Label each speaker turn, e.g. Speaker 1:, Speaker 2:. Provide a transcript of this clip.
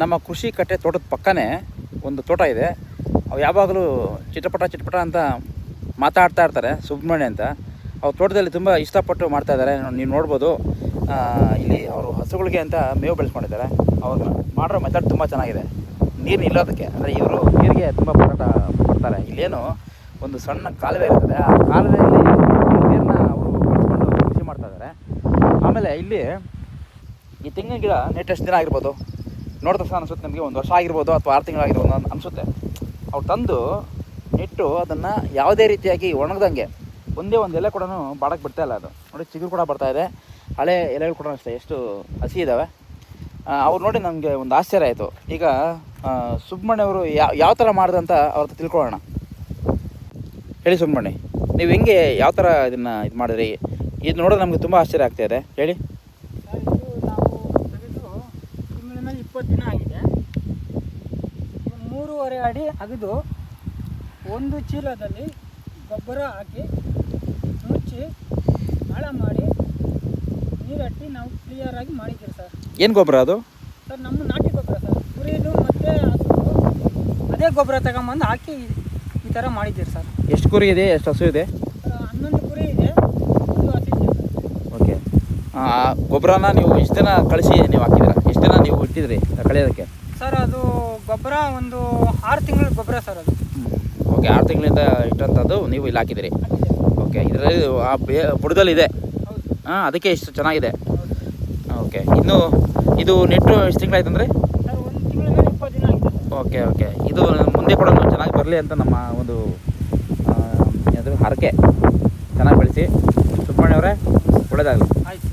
Speaker 1: ನಮ್ಮ ಕೃಷಿ ಕಟ್ಟೆ ತೋಟದ ಪಕ್ಕನೇ ಒಂದು ತೋಟ ಇದೆ. ಅವು ಯಾವಾಗಲೂ ಚಿಟಪಟ ಅಂತ ಮಾತಾಡ್ತಾ ಇರ್ತಾರೆ, ಸುಬ್ರಹ್ಮಣ್ಯ ಅಂತ. ಅವ್ರ ತೋಟದಲ್ಲಿ ತುಂಬ ಇಷ್ಟಪಟ್ಟು ಮಾಡ್ತಾಯಿದ್ದಾರೆ. ನೀವು ನೋಡ್ಬೋದು, ಇಲ್ಲಿ ಅವರು ಹಸುಗಳಿಗೆ ಅಂತ ಮೇವು ಬೆಳೆಸ್ಕೊಂಡಿದ್ದಾರೆ. ಅವ್ರು ಮಾಡಿರೋ ಮೆಥಡ್ ತುಂಬ ಚೆನ್ನಾಗಿದೆ. ನೀರು ನಿಲ್ಲೋದಕ್ಕೆ, ಅಂದರೆ ಇವರು ನೀರಿಗೆ ತುಂಬ ಹೋರಾಟ ಮಾಡ್ತಾರೆ. ಇಲ್ಲೇನು ಒಂದು ಸಣ್ಣ ಕಾಲುವೆ ಇರ್ತದೆ, ಆ ಕಾಲುವೆಯಲ್ಲಿ ನೀರನ್ನ ಅವರು ಬಳಸ್ಕೊಂಡು ಕೃಷಿ ಮಾಡ್ತಾಯಿದ್ದಾರೆ. ಆಮೇಲೆ ಇಲ್ಲಿ ಈ ತೆಂಗಿನ ಗಿಡ ನೆಟ್ಟೆಷ್ಟು ದಿನ ಆಗಿರ್ಬೋದು, ನೋಡಿದ ತಕ್ಷಣ ಅನಿಸುತ್ತೆ ನಮಗೆ 1 ವರ್ಷ ಆಗಿರ್ಬೋದು ಅಥವಾ 6 ತಿಂಗಳಾಗಿರ್ಬೋದು ಅಂತ ಅನಿಸುತ್ತೆ. ಅವ್ರು ತಂದು ನೆಟ್ಟು ಅದನ್ನು ಯಾವುದೇ ರೀತಿಯಾಗಿ ಒಣಗ್ದಂಗೆ ಒಂದೇ ಒಂದು ಎಲೆ ಕೂಡ ಬಾಡಕ್ಕೆ ಬಿಡ್ತಾ ಇಲ್ಲ. ಅದು ನೋಡಿ, ಚಿಗುರು ಕೂಡ ಬರ್ತಾಯಿದೆ, ಹಳೆ ಎಲೆಗಳು ಕೂಡ ಅಷ್ಟೇ ಎಷ್ಟು ಹಸಿ ಇದ್ದಾವೆ. ಅವ್ರು ನೋಡಿ ನಮಗೆ ಒಂದು ಆಶ್ಚರ್ಯ ಆಯಿತು. ಈಗ ಸುಬ್ರಹ್ಮಣ್ಯ ಅವರು ಯಾವ ಥರ ಮಾಡಿದಂತ ಅವ್ರ ಹತ್ರ ತಿಳ್ಕೊಳ್ಳೋಣ. ಹೇಳಿ ಸುಬ್ರಹ್ಮಣ್ಯ, ನೀವು ಹೆಂಗೆ ಯಾವ ಥರ ಇದನ್ನು ಇದು ಮಾಡಿದ್ರಿ? ಇದು ನೋಡೋದು ನಮಗೆ ತುಂಬ ಆಶ್ಚರ್ಯ ಆಗ್ತಾಯಿದೆ. ಹೇಳಿ.
Speaker 2: ನಾವು ತೆಗೆದು ತಿಂಗಳ ಮೇಲೆ 20 ದಿನ ಆಗಿದೆ. 3.5 ಅಡಿ ಅಗೆದು ಒಂದು ಚೀಲದಲ್ಲಿ ಗೊಬ್ಬರ ಹಾಕಿ ಮುಚ್ಚಿ ಆಳ ಮಾಡಿ ನೀರಟ್ಟಿ ನಾವು ಕ್ಲಿಯರಾಗಿ ಮಾಡಿದ್ದೀವಿ ಸರ್.
Speaker 1: ಏನು ಗೊಬ್ಬರ ಅದು?
Speaker 2: ಸರ್ ನಮ್ಮ ನಾಟಿ ಗೊಬ್ಬರ ಸರ್, ಕುರಿದು ಮತ್ತು ಅದೇ ಗೊಬ್ಬರ ತಗೊಂಬಂದು ಹಾಕಿ ಈ ಥರ ಮಾಡಿದ್ದೀರಿ ಸರ್.
Speaker 1: ಎಷ್ಟು ಕುರಿ ಇದೆ, ಎಷ್ಟು ಹಸು ಇದೆ?
Speaker 2: 11 ಕುರಿ ಇದೆ, 1 ಹಸು ಇದೆ ಸರ್.
Speaker 1: ಓಕೆ. ಗೊಬ್ಬರನ ನೀವು ಎಷ್ಟು ದಿನ ಕಳಿಸಿ ನೀವು ಹಾಕಿದ್ದೀರಾ? ಎಷ್ಟು ದಿನ ನೀವು ಇಟ್ಟಿದ್ರಿ ಕಳೆಯೋದಕ್ಕೆ?
Speaker 2: ಸರ್ ಅದು ಗೊಬ್ಬರ ಒಂದು 6 ತಿಂಗಳ ಗೊಬ್ಬರ ಸರ್ ಅದು.
Speaker 1: ಓಕೆ, 6 ತಿಂಗಳಿಂದ ಇಟ್ಟಂಥದ್ದು ನೀವು ಇಲ್ಲಿ ಹಾಕಿದ್ದೀರಿ. ಓಕೆ, ಇದರಲ್ಲಿ ಆ ಬುಡದಲ್ಲಿದೆ. ಹಾಂ, ಅದಕ್ಕೆ ಇಷ್ಟು ಚೆನ್ನಾಗಿದೆ. ಓಕೆ, ಇನ್ನು ಇದು ನೆಟ್ಟು ಎಷ್ಟು ತಿಂಗಳಾಯ್ತು ಅಂದರೆ?
Speaker 2: ಸರ್ 1 ತಿಂಗಳ ಮೇಲೆ 20 ದಿನ ಆಗಿದೆ.
Speaker 1: ಓಕೆ. ಇದು ಮುಂದೆ ಕೂಡ ಚೆನ್ನಾಗಿ ಬರಲಿ ಅಂತ ನಮ್ಮ ಒಂದು ಅದು ಹರಕೆ. ಚೆನ್ನಾಗಿ ಬೆಳೆಸಿ ಸುಬ್ರಹ್ಮಣ್ಯ ಅವರೇ, ಒಳ್ಳೆಯದಾಗಲಿ.
Speaker 2: ಆಯ್ತು.